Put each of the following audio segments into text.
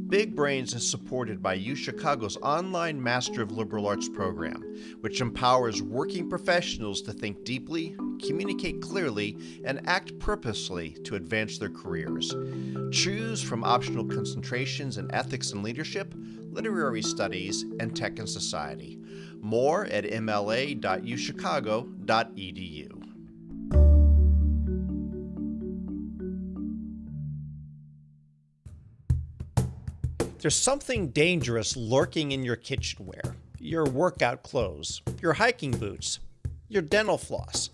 Big Brains is supported by UChicago's online Master of Liberal Arts program, which empowers working professionals to think deeply, communicate clearly, and act purposefully to advance their careers. Choose from optional concentrations in ethics and leadership, literary studies, and tech and society. More at mla.uchicago.edu. There's something dangerous lurking in your kitchenware, your workout clothes, your hiking boots, your dental floss,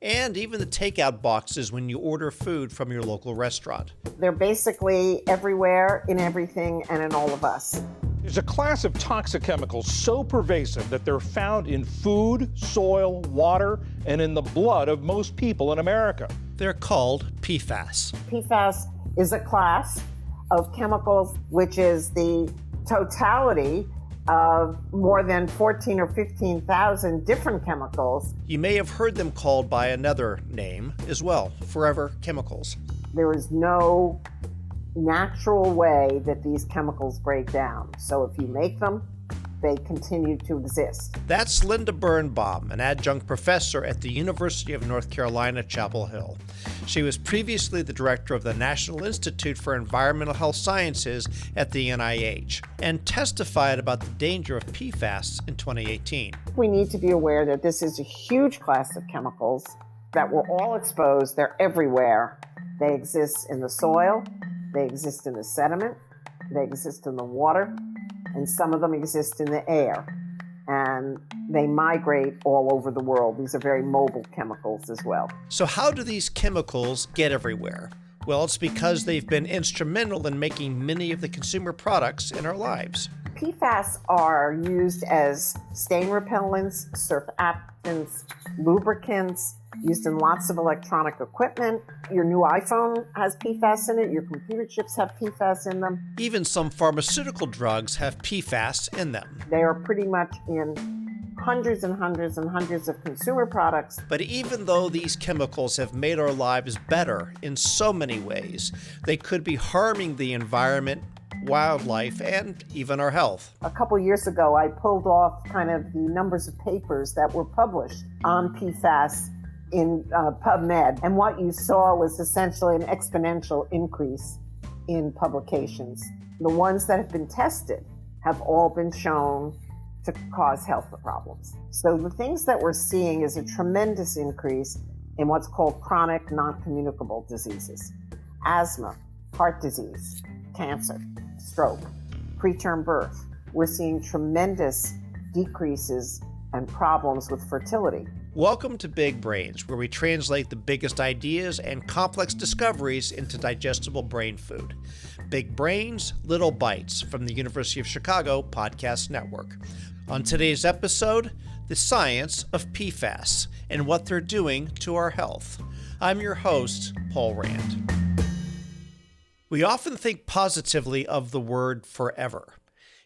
and even the takeout boxes when you order food from your local restaurant. They're basically everywhere, in everything, and in all of us. There's a class of toxic chemicals so pervasive that they're found in food, soil, water, and in the blood of most people in America. They're called PFAS. PFAS is a class of chemicals which is the totality of more than 14 or 15,000 different chemicals. You may have heard them called by another name as well, forever chemicals. There is no natural way that these chemicals break down. So if you make them, they continue to exist. That's Linda Birnbaum, an adjunct professor at the University of North Carolina, Chapel Hill. She was previously the director of the National Institute for Environmental Health Sciences at the NIH and testified about the danger of PFAS in 2018. We need to be aware that this is a huge class of chemicals that we're all exposed. They're everywhere. They exist in the soil, they exist in the sediment, they exist in the water, and some of them exist in the air, and they migrate all over the world. These are very mobile chemicals as well. So how do these chemicals get everywhere? Well, it's because they've been instrumental in making many of the consumer products in our lives. PFAS are used as stain repellents, surfactants, lubricants, used in lots of electronic equipment. Your new iPhone has PFAS in it. Your computer chips have PFAS in them. Even some pharmaceutical drugs have PFAS in them. They are pretty much in hundreds and hundreds and hundreds of consumer products. But even though these chemicals have made our lives better in so many ways, they could be harming the environment, wildlife, and even our health. A couple years ago, I pulled off kind of the numbers of papers that were published on PFAS in PubMed, and what you saw was essentially an exponential increase in publications. The ones that have been tested have all been shown to cause health problems. So the things that we're seeing is a tremendous increase in what's called chronic non-communicable diseases: asthma, heart disease, cancer, stroke, preterm birth. We're seeing tremendous decreases and problems with fertility. Welcome to Big Brains, where we translate the biggest ideas and complex discoveries into digestible brain food. Big Brains, Little Bites from the University of Chicago Podcast Network. On today's episode, the science of PFAS and what they're doing to our health. I'm your host, Paul Rand. We often think positively of the word forever.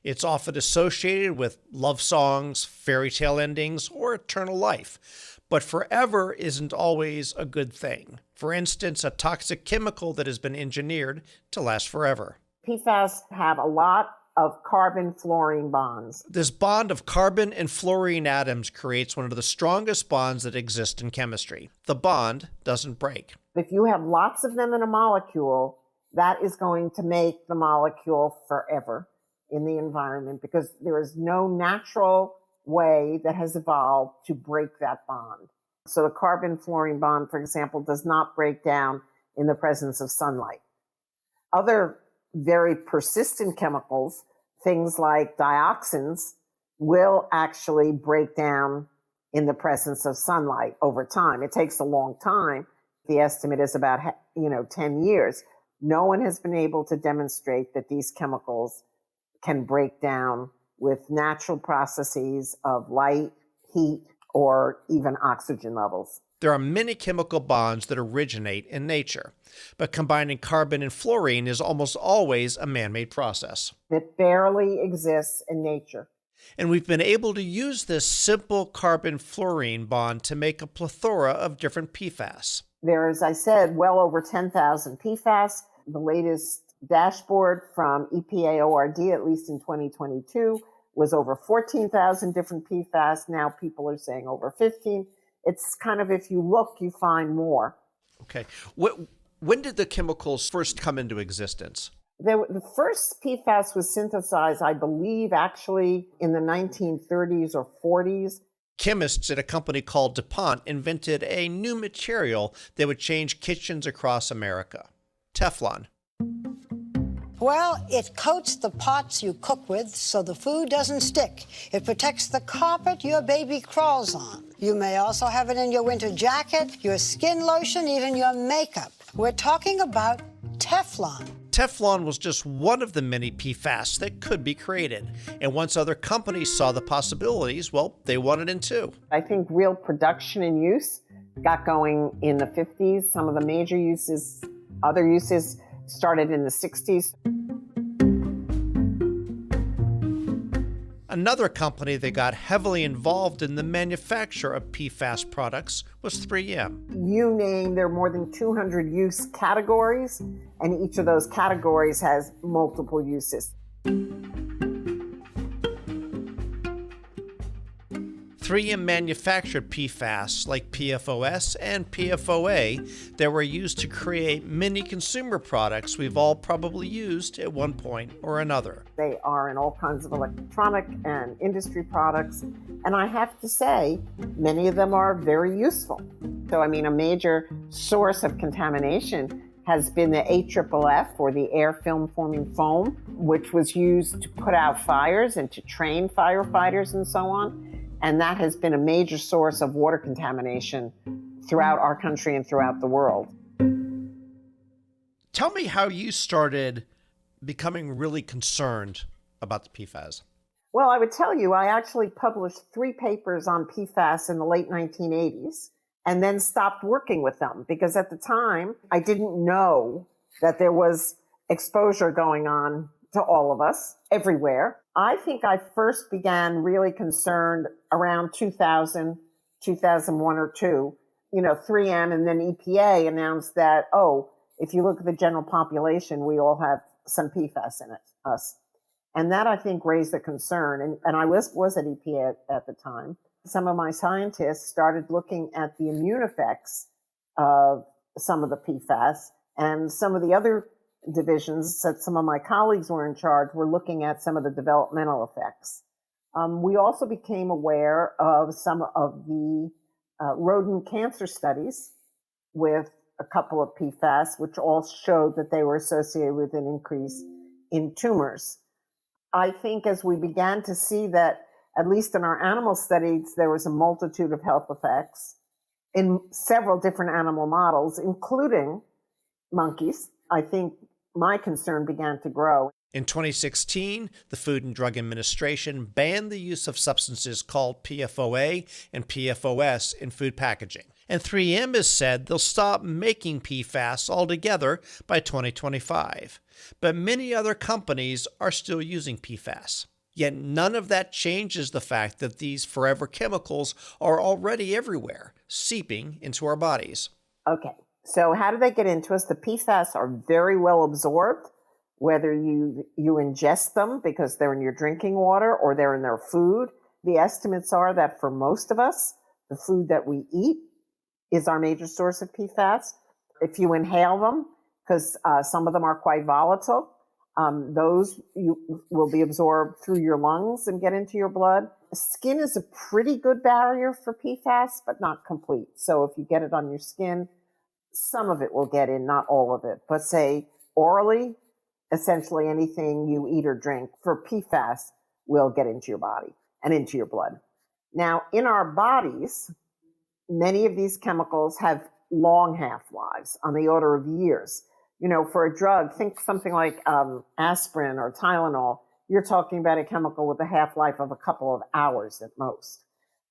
It's often associated with love songs, fairy tale endings, or eternal life. But forever isn't always a good thing. For instance, a toxic chemical that has been engineered to last forever. PFAS have a lot of carbon-fluorine bonds. This bond of carbon and fluorine atoms creates one of the strongest bonds that exist in chemistry. The bond doesn't break. If you have lots of them in a molecule, that is going to make the molecule forever in the environment, because there is no natural way that has evolved to break that bond. So the carbon-fluorine bond, for example, does not break down in the presence of sunlight. Other very persistent chemicals, things like dioxins, will actually break down in the presence of sunlight over time. It takes a long time. The estimate is about 10 years. No one has been able to demonstrate that these chemicals can break down with natural processes of light, heat, or even oxygen levels. There are many chemical bonds that originate in nature, but combining carbon and fluorine is almost always a man-made process. It barely exists in nature. And we've been able to use this simple carbon-fluorine bond to make a plethora of different PFAS. There is, I said, well over 10,000 PFAS. The latest dashboard from EPA ORD, at least in 2022, was over 14,000 different PFAS. Now people are saying over 15. It's kind of, if you look, you find more. Okay. When did the chemicals first come into existence? The first PFAS was synthesized, I believe, actually in the 1930s or 40s. Chemists at a company called DuPont invented a new material that would change kitchens across America: Teflon. Well, it coats the pots you cook with so the food doesn't stick. It protects the carpet your baby crawls on. You may also have it in your winter jacket, your skin lotion, even your makeup. We're talking about Teflon. Teflon was just one of the many PFAS that could be created. And once other companies saw the possibilities, well, they wanted in too. I think real production and use got going in the 50s. Some of the major uses, other uses, started in the 60s. Another company that got heavily involved in the manufacture of PFAS products was 3M. You name, there are more than 200 use categories, and each of those categories has multiple uses. 3M manufactured PFAS like PFOS and PFOA that were used to create many consumer products we've all probably used at one point or another. They are in all kinds of electronic and industry products, and I have to say, many of them are very useful. So, I mean, a major source of contamination has been the AFFF, or the air film forming foam, which was used to put out fires and to train firefighters and so on. And that has been a major source of water contamination throughout our country and throughout the world. Tell me how you started becoming really concerned about the PFAS. Well, I would tell you, I actually published 3 papers on PFAS in the late 1980s and then stopped working with them because at the time I didn't know that there was exposure going on to all of us everywhere. I think I first began really concerned around 2000, 2001 or 2. 3M and then EPA announced that, if you look at the general population, we all have some PFAS in us. And that, I think, raised a concern. And I was at EPA at the time. Some of my scientists started looking at the immune effects of some of the PFAS, and some of the other divisions that some of my colleagues were in charge were looking at some of the developmental effects. We also became aware of some of the rodent cancer studies with a couple of PFAS, which all showed that they were associated with an increase in tumors. I think as we began to see that, at least in our animal studies, there was a multitude of health effects in several different animal models, including monkeys, I think my concern began to grow. In 2016, the Food and Drug Administration banned the use of substances called PFOA and PFOS in food packaging. And 3M has said they'll stop making PFAS altogether by 2025. But many other companies are still using PFAS. Yet none of that changes the fact that these forever chemicals are already everywhere, seeping into our bodies. Okay. So how do they get into us? The PFAS are very well absorbed, whether you ingest them because they're in your drinking water or they're in their food. The estimates are that for most of us, the food that we eat is our major source of PFAS. If you inhale them, because some of them are quite volatile, those will be absorbed through your lungs and get into your blood. Skin is a pretty good barrier for PFAS, but not complete. So if you get it on your skin, some of it will get in, not all of it. But say orally, essentially anything you eat or drink for PFAS will get into your body and into your blood. Now, in our bodies, many of these chemicals have long half-lives on the order of years. For a drug, think something like aspirin or Tylenol. You're talking about a chemical with a half-life of a couple of hours at most.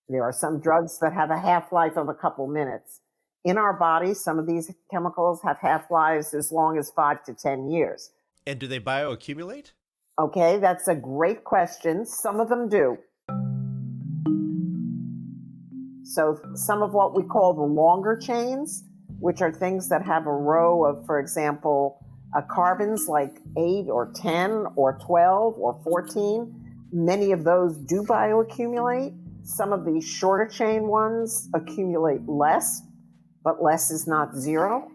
There are some drugs that have a half-life of a couple minutes. In our body, some of these chemicals have half-lives as long as 5 to 10 years. And do they bioaccumulate? Okay, that's a great question. Some of them do. So some of what we call the longer chains, which are things that have a row of, for example, Carbons like 8 or 10 or 12 or 14, many of those do bioaccumulate. Some of the shorter chain ones accumulate less, but less is not zero.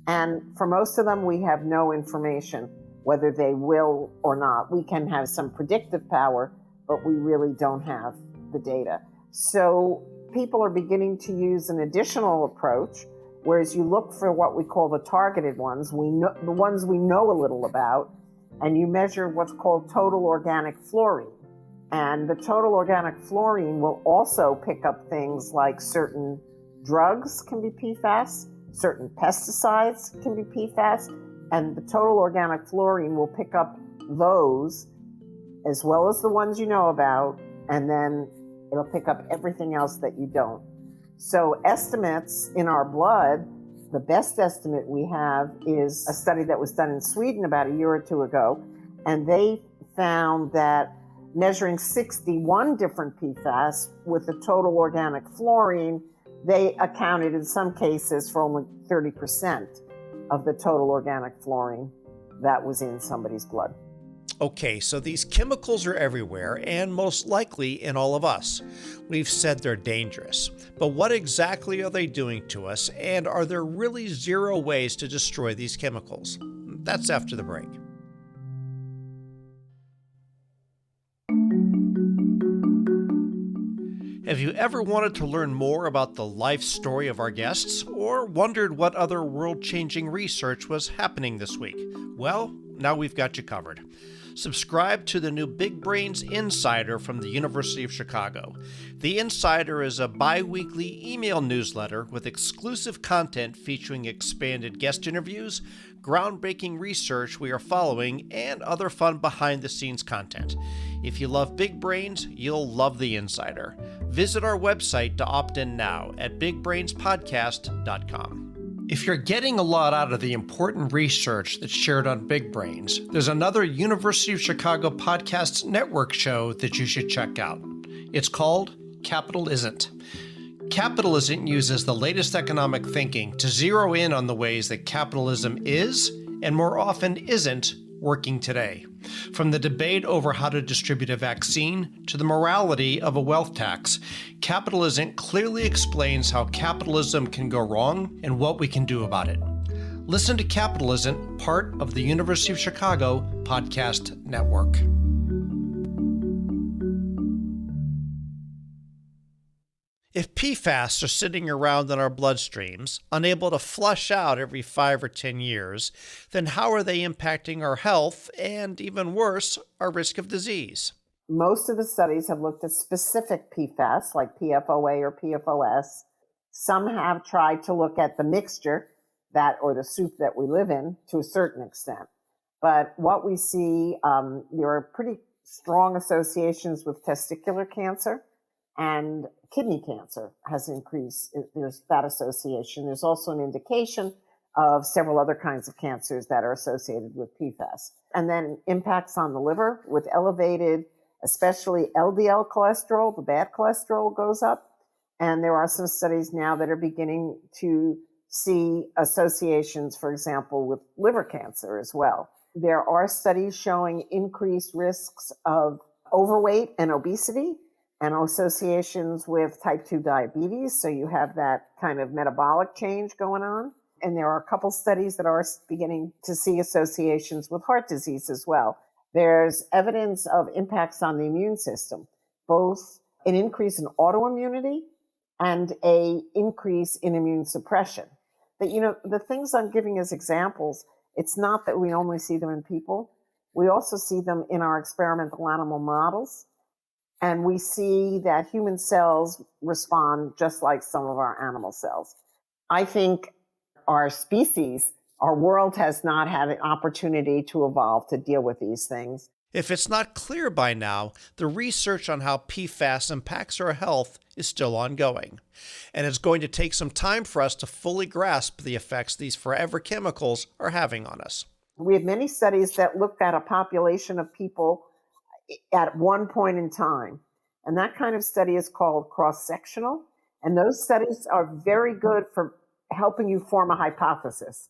And for most of them, we have no information whether they will or not. We can have some predictive power, but we really don't have the data. So people are beginning to use an additional approach, whereas you look for what we call the targeted ones, the ones we know a little about, and you measure what's called total organic fluorine. And the total organic fluorine will also pick up things like certain drugs can be PFAS, certain pesticides can be PFAS, and the total organic fluorine will pick up those as well as the ones you know about, and then it'll pick up everything else that you don't. So estimates in our blood, the best estimate we have is a study that was done in Sweden about a year or two ago, and they found that measuring 61 different PFAS with the total organic fluorine, they accounted in some cases for only 30% of the total organic fluorine that was in somebody's blood. Okay, so these chemicals are everywhere and most likely in all of us. We've said they're dangerous, but what exactly are they doing to us, and are there really zero ways to destroy these chemicals? That's after the break. Have you ever wanted to learn more about the life story of our guests, or wondered what other world-changing research was happening this week? Well, now we've got you covered. Subscribe to the new Big Brains Insider from the University of Chicago. The Insider is a bi-weekly email newsletter with exclusive content featuring expanded guest interviews, groundbreaking research we are following, and other fun behind-the-scenes content. If you love Big Brains, you'll love the Insider. Visit our website to opt in now at bigbrainspodcast.com. If you're getting a lot out of the important research that's shared on Big Brains, there's another University of Chicago Podcasts Network show that you should check out. It's called Capital Isn't. Capital Isn't uses the latest economic thinking to zero in on the ways that capitalism is, and more often isn't, working today. From the debate over how to distribute a vaccine to the morality of a wealth tax, Capital Isn't clearly explains how capitalism can go wrong and what we can do about it. Listen to Capital Isn't, part of the University of Chicago Podcast Network. If PFAS are sitting around in our bloodstreams, unable to flush out every 5 or 10 years, then how are they impacting our health and, even worse, our risk of disease? Most of the studies have looked at specific PFAS, like PFOA or PFOS. Some have tried to look at the mixture, that or the soup that we live in, to a certain extent. But what we see, there are pretty strong associations with testicular cancer, and kidney cancer has increased. There's that association. There's also an indication of several other kinds of cancers that are associated with PFAS. And then impacts on the liver with elevated, especially LDL cholesterol, the bad cholesterol goes up. And there are some studies now that are beginning to see associations, for example, with liver cancer as well. There are studies showing increased risks of overweight and obesity, and associations with type 2 diabetes. So you have that kind of metabolic change going on. And there are a couple studies that are beginning to see associations with heart disease as well. There's evidence of impacts on the immune system, both an increase in autoimmunity and an increase in immune suppression. But, the things I'm giving as examples, it's not that we only see them in people. We also see them in our experimental animal models. And we see that human cells respond just like some of our animal cells. I think our species, our world has not had an opportunity to evolve to deal with these things. If it's not clear by now, the research on how PFAS impacts our health is still ongoing. And it's going to take some time for us to fully grasp the effects these forever chemicals are having on us. We have many studies that looked at a population of people at one point in time. And that kind of study is called cross-sectional. And those studies are very good for helping you form a hypothesis,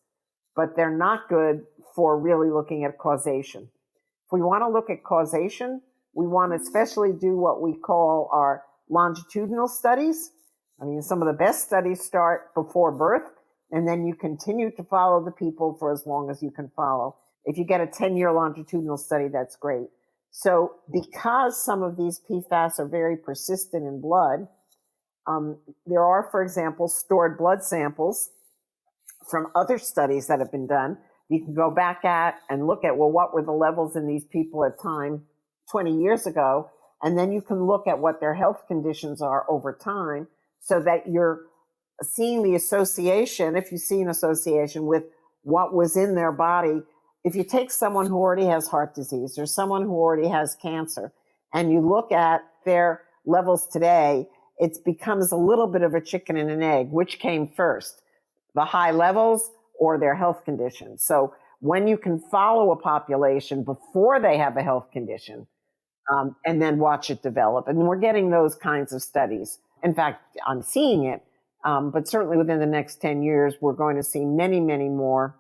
but they're not good for really looking at causation. If we want to look at causation, we want to especially do what we call our longitudinal studies. I mean, some of the best studies start before birth, and then you continue to follow the people for as long as you can follow. If you get a 10-year longitudinal study, that's great. So because some of these PFAS are very persistent in blood, there are, for example, stored blood samples from other studies that have been done. You can go back at and look at, well, what were the levels in these people at time 20 years ago? And then you can look at what their health conditions are over time so that you're seeing the association, if you see an association with what was in their body. If you take someone who already has heart disease or someone who already has cancer and you look at their levels today, it becomes a little bit of a chicken and an egg. Which came first, the high levels or their health conditions? So when you can follow a population before they have a health condition, and then watch it develop. And we're getting those kinds of studies. In fact, I'm seeing it, but certainly within the next 10 years, we're going to see many, many more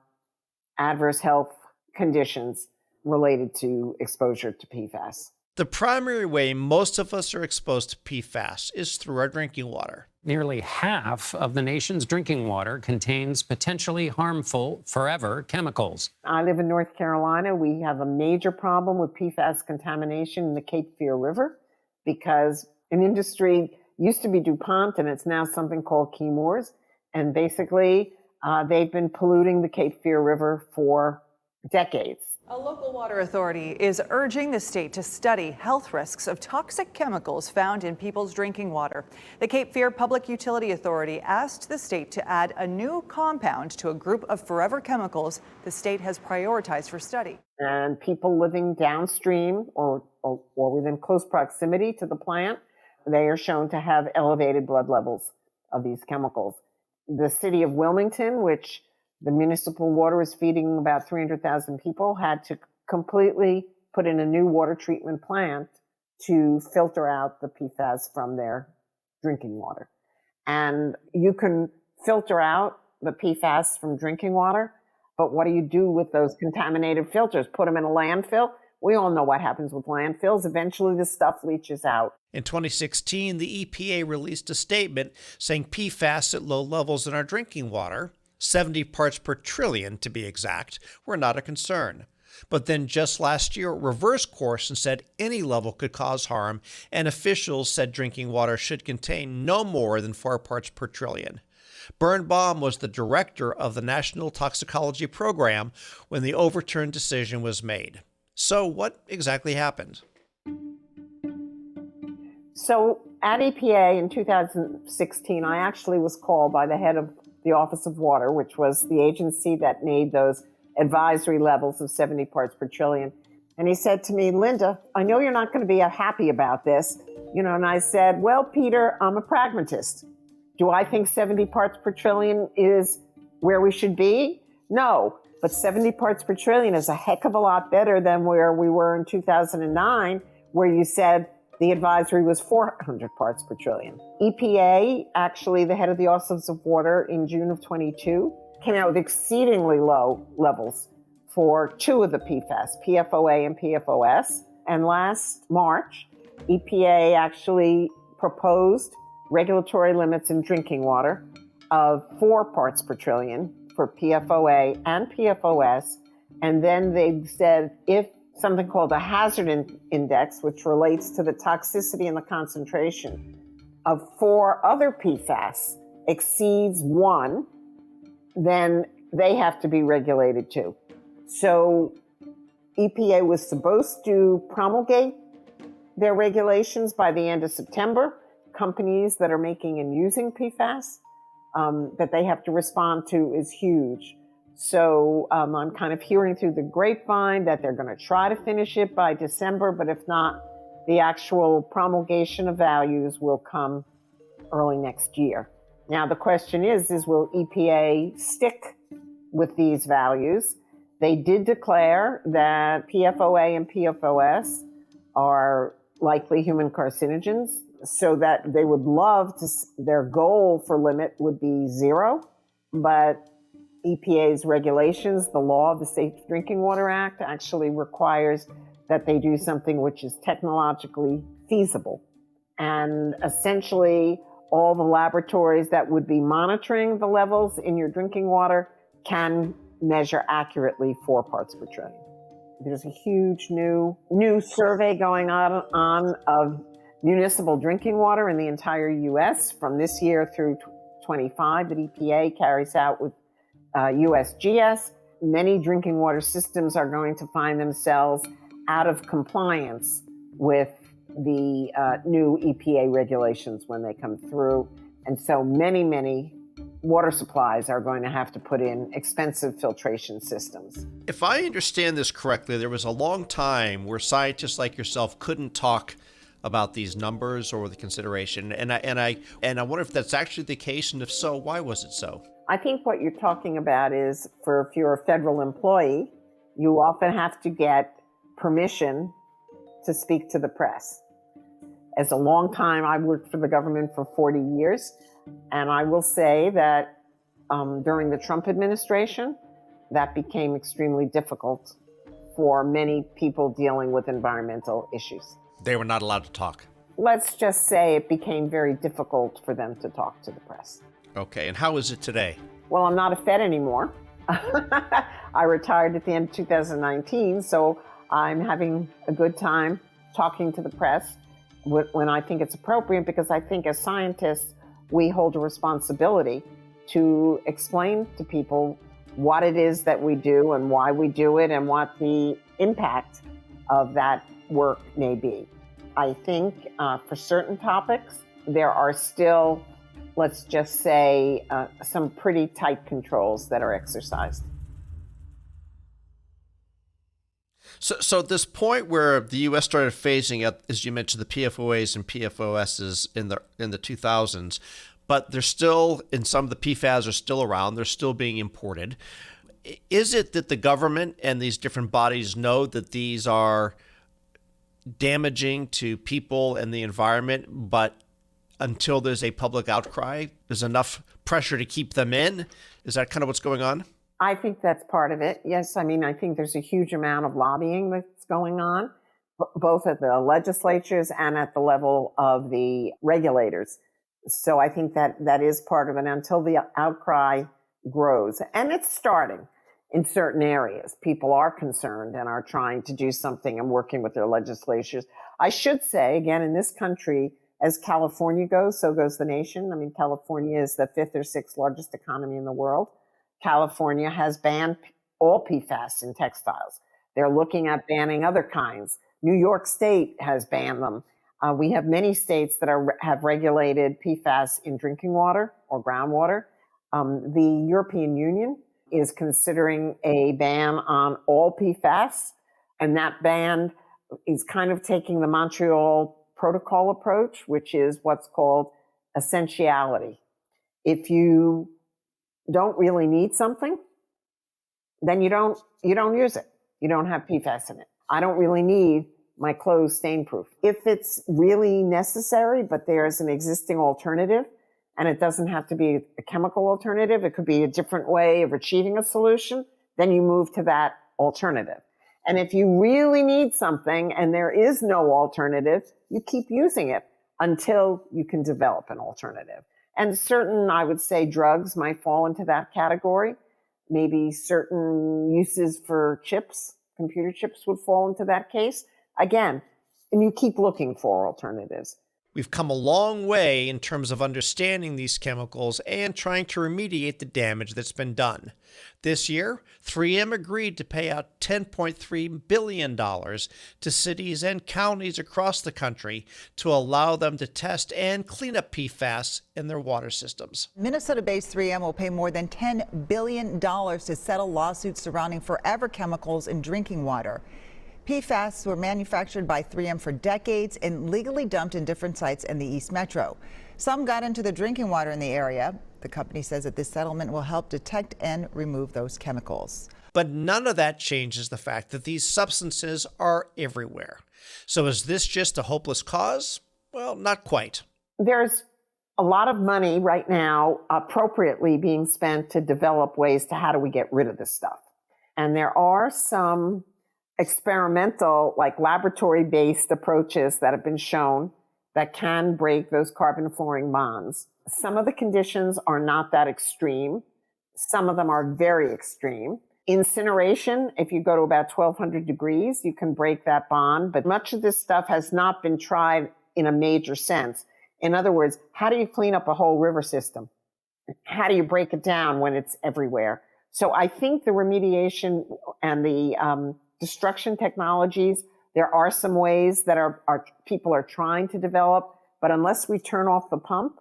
adverse health conditions related to exposure to PFAS. The primary way most of us are exposed to PFAS is through our drinking water. Nearly half of the nation's drinking water contains potentially harmful forever chemicals. I live in North Carolina. We have a major problem with PFAS contamination in the Cape Fear River because an industry used to be DuPont and it's now something called Chemours. And basically, they've been polluting the Cape Fear River for decades. A local water authority is urging the state to study health risks of toxic chemicals found in people's drinking water. The Cape Fear Public Utility Authority asked the state to add a new compound to a group of forever chemicals the state has prioritized for study. And people living downstream or within close proximity to the plant, they are shown to have elevated blood levels of these chemicals. The city of Wilmington, which the municipal water is feeding about 300,000 people, had to completely put in a new water treatment plant to filter out the PFAS from their drinking water. And you can filter out the PFAS from drinking water, but what do you do with those contaminated filters? Put them in a landfill? We all know what happens with landfills. Eventually the stuff leaches out. In 2016, the EPA released a statement saying PFAS at low levels in our drinking water, 70 parts per trillion to be exact, were not a concern. But then just last year, it reversed course and said any level could cause harm, and officials said drinking water should contain no more than 4 parts per trillion. Birnbaum was the director of the National Toxicology Program when the overturned decision was made. So what exactly happened? So at EPA in 2016, I actually was called by the head of the Office of Water, which was the agency that made those advisory levels of 70 parts per trillion. And he said to me, Linda, I know you're not going to be happy about this. And I said, well, Peter, I'm a pragmatist. Do I think 70 parts per trillion is where we should be? No, but 70 parts per trillion is a heck of a lot better than where we were in 2009, where you said the advisory was 400 parts per trillion. EPA, actually the head of the Office of Water in June of 22, came out with exceedingly low levels for 2 of the PFAS, PFOA and PFOS. And last March, EPA actually proposed regulatory limits in drinking water of 4 parts per trillion for PFOA and PFOS. And then they said if something called a hazard index, which relates to the toxicity and the concentration of 4 other PFAS, exceeds 1, then they have to be regulated too. So EPA was supposed to promulgate their regulations by the end of September. Companies that are making and using PFAS that they have to respond to is huge. So I'm kind of hearing through the grapevine that they're going to try to finish it by December, but if not, the actual promulgation of values will come early next year. Now, the question is will EPA stick with these values? They did declare that PFOA and PFOS are likely human carcinogens, so that they would love to, their goal for limit would be 0, but EPA's regulations, the law of the Safe Drinking Water Act actually requires that they do something which is technologically feasible. And essentially, all the laboratories that would be monitoring the levels in your drinking water can measure accurately 4 parts per trillion. There's a huge new survey going on of municipal drinking water in the entire U.S. from this year through 25 that EPA carries out with USGS. Many drinking water systems are going to find themselves out of compliance with the new EPA regulations when they come through. And so many water supplies are going to have to put in expensive filtration systems. If I understand this correctly, there was a long time where scientists like yourself couldn't talk about these numbers or the consideration. And I wonder if that's actually the case, and if so, why was it so? I think what you're talking about is if you're a federal employee, you often have to get permission to speak to the press. As a long time, I worked for the government for 40 years, and I will say that during the Trump administration, that became extremely difficult for many people dealing with environmental issues. They were not allowed to talk. Let's just say it became very difficult for them to talk to the press. Okay, and how is it today? Well, I'm not a Fed anymore. I retired at the end of 2019, so I'm having a good time talking to the press when I think it's appropriate, because I think as scientists, we hold a responsibility to explain to people what it is that we do and why we do it and what the impact of that work may be. I think for certain topics, there are still, let's just say, some pretty tight controls that are exercised. So this point where the U.S. started phasing out, as you mentioned, the PFOAs and PFOSs in the 2000s, but they're still, and some of the PFAS are still around, they're still being imported. Is it that the government and these different bodies know that these are damaging to people and the environment, but until there's a public outcry, there's enough pressure to keep them in? Is that kind of what's going on? I think that's part of it. Yes, I mean, I think there's a huge amount of lobbying that's going on, both at the legislatures and at the level of the regulators. So I think that is part of it until the outcry grows. And it's starting in certain areas. People are concerned and are trying to do something and working with their legislatures. I should say, again, in this country, as California goes, so goes the nation. I mean, California is the 5th or 6th largest economy in the world. California has banned all PFAS in textiles. They're looking at banning other kinds. New York State has banned them. We have many states that have regulated PFAS in drinking water or groundwater. The European Union is considering a ban on all PFAS, and that ban is kind of taking the Montreal Protocol approach, which is what's called essentiality. If you don't really need something, then you don't use it. You don't have PFAS in it. I don't really need my clothes stain-proof. If it's really necessary, but there's an existing alternative, and it doesn't have to be a chemical alternative, it could be a different way of achieving a solution, then you move to that alternative. And if you really need something and there is no alternative, you keep using it until you can develop an alternative. And certain, I would say, drugs might fall into that category. Maybe certain uses for chips, computer chips would fall into that case. Again, and you keep looking for alternatives. We've come a long way in terms of understanding these chemicals and trying to remediate the damage that's been done. This year, 3M agreed to pay out $10.3 billion to cities and counties across the country to allow them to test and clean up PFAS in their water systems. Minnesota-based 3M will pay more than $10 billion to settle lawsuits surrounding forever chemicals in drinking water. PFAS were manufactured by 3M for decades and legally dumped in different sites in the East Metro. Some got into the drinking water in the area. The company says that this settlement will help detect and remove those chemicals. But none of that changes the fact that these substances are everywhere. So is this just a hopeless cause? Well, not quite. There's a lot of money right now appropriately being spent to develop ways to how do we get rid of this stuff. And there are some experimental, like laboratory-based approaches that have been shown that can break those carbon-fluorine bonds. Some of the conditions are not that extreme. Some of them are very extreme. Incineration, if you go to about 1200 degrees, you can break that bond. But much of this stuff has not been tried in a major sense. In other words, how do you clean up a whole river system? How do you break it down when it's everywhere? So I think the remediation and the destruction technologies, there are some ways that our people are trying to develop, but unless we turn off the pump,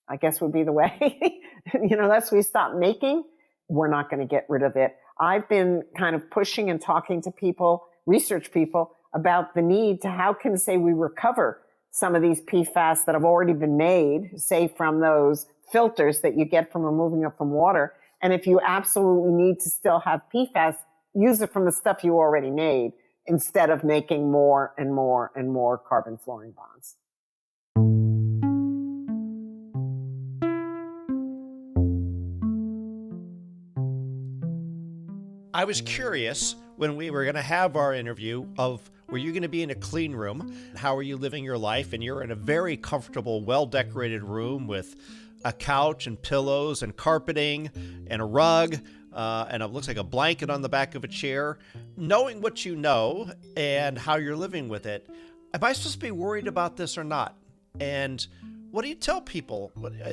I guess would be the way, unless we stop making, we're not going to get rid of it. I've been kind of pushing and talking to people, research people, about the need to how can, say, we recover some of these PFAS that have already been made, say from those filters that you get from removing it from water. And if you absolutely need to still have PFAS, use it from the stuff you already made instead of making more and more and more carbon-fluorine bonds. I was curious when we were going to have our interview of, were you going to be in a clean room? How are you living your life? And you're in a very comfortable, well-decorated room with a couch and pillows and carpeting and a rug and it looks like a blanket on the back of a chair. Knowing what you know and how you're living with it, am I supposed to be worried about this or not? And what do you tell people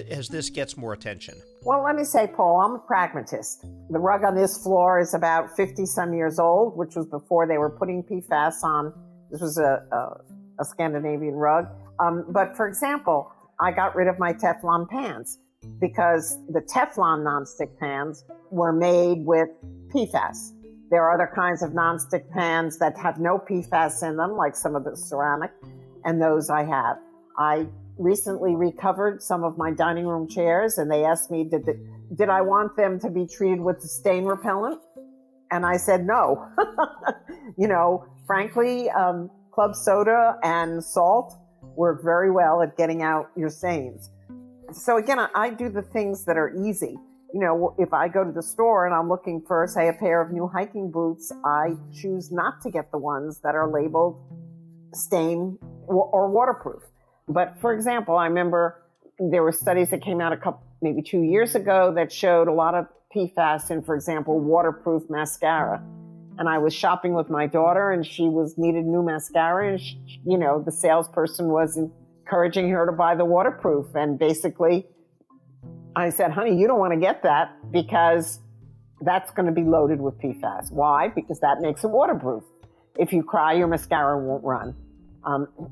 as this gets more attention? Well, let me say, Paul, I'm a pragmatist. The rug on this floor is about 50-some years old, which was before they were putting PFAS on. This was a Scandinavian rug. But for example, I got rid of my Teflon pans because the Teflon nonstick pans were made with PFAS. There are other kinds of nonstick pans that have no PFAS in them, like some of the ceramic, and those I have. I recently recovered some of my dining room chairs, and they asked me, did I want them to be treated with the stain repellent? And I said no. Frankly, club soda and salt work very well at getting out your stains. So again, I do the things that are easy. If I go to the store and I'm looking for, say, a pair of new hiking boots, I choose not to get the ones that are labeled stain or waterproof. But for example, I remember there were studies that came out maybe 2 years ago that showed a lot of PFAS in, for example, waterproof mascara. And I was shopping with my daughter and she needed new mascara, and the salesperson was encouraging her to buy the waterproof. And basically I said, honey, you don't want to get that because that's going to be loaded with PFAS. Why? Because that makes it waterproof. If you cry, your mascara won't run.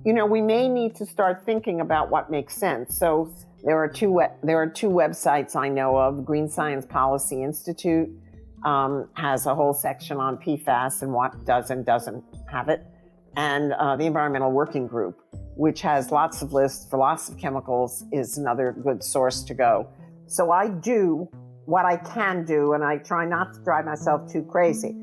We may need to start thinking about what makes sense. So there are two websites I know of. Green Science Policy Institute has a whole section on PFAS and what does and doesn't have it. And the Environmental Working Group, which has lots of lists for lots of chemicals, is another good source to go. So I do what I can do, and I try not to drive myself too crazy.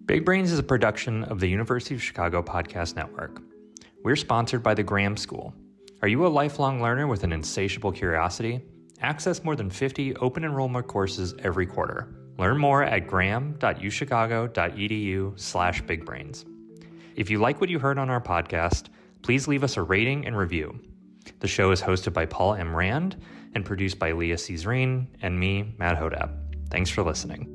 Big Brains is a production of the University of Chicago Podcast Network. We're sponsored by the Graham School. Are you a lifelong learner with an insatiable curiosity? Access more than 50 open enrollment courses every quarter. Learn more at graham.uchicago.edu/bigbrains. If you like what you heard on our podcast, please leave us a rating and review. The show is hosted by Paul M. Rand and produced by Leah Cesarine and me, Matt Hodap. Thanks for listening.